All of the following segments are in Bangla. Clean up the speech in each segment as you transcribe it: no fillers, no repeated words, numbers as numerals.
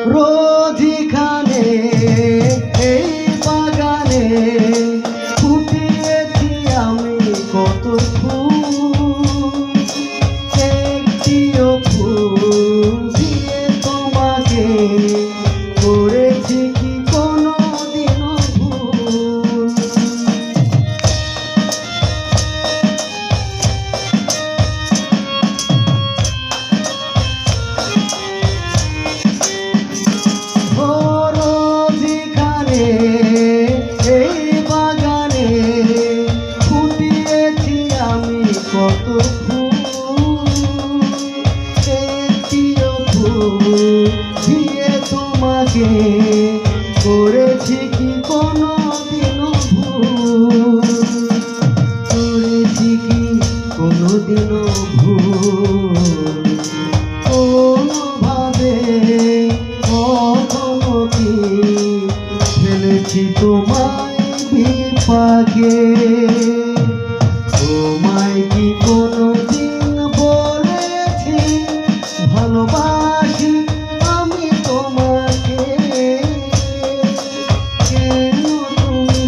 রোজিখানে এই বাগানে ফুটিয়েছি আমি কত ফুল, একটিও ফুল দিয়ে তোমাকে করেছি কি কোনো দিনও ভুল। এই বাগানে ফুটিয়েছি আমি কত ফুল, একটিও ফুল দিয়ে তোমাকে করেছি কি কোনো দিনও ভুল, করেছি কি কোনো দিনও ভুল। কোনোভাবে কখনো কি ফেলেছি তোমায় বিপাকে, তোমায় কি কোনোদিন বলেছি ভালোবাসি আমি তোমাকে? কেন তুমি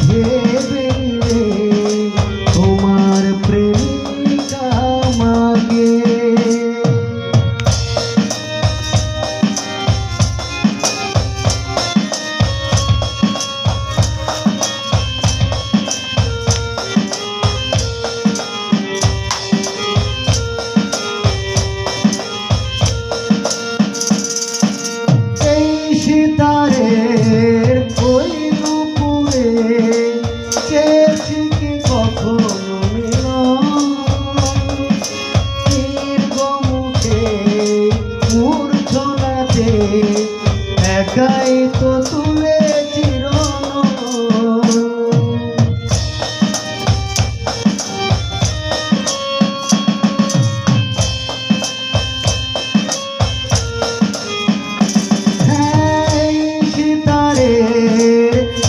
ভেবে নিলে তোমার প্রেমিকা আমাকে? সিতারের ওই নুপুরে চেয়েছি কি কখনো দীর্ঘমুখে মূর্ছনাতে একাই তো তুলে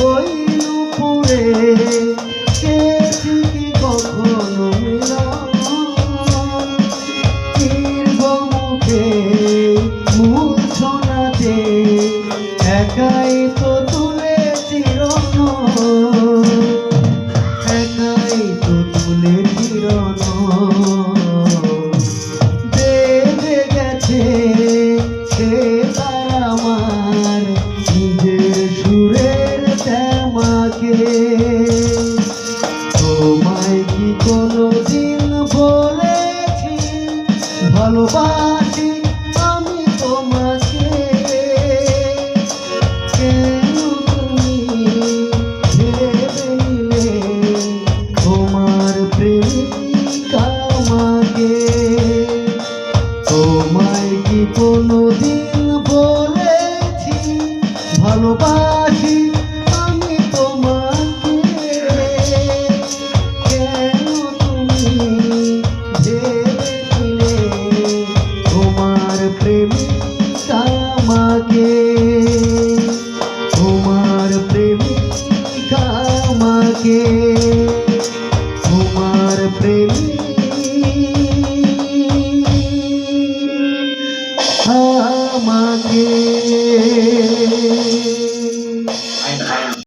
ওই নুপুরে চেয়েছি কি কখনো দীর্ঘমুখে মূর্ছনাতে একাই তো তুলে একাই তো তুলে দেবে গেছে সে তার আমার নিজের সুরের শ্যামাকে। তোমায় কি কোনোদিন বলেছি ভালোবাসি আমি তোমাকে? কেন তুমি ভেবে নিলে তোমার প্রেমিকা আমাকে? তোমায় কি কোনোদিন বলেছি ভালোবাসি আমি তোমাকে? কেন তুমি ভেবে নিলে তোমার প্রেমিকা আমাকে? তোমার প্রেমিকা আমাকে।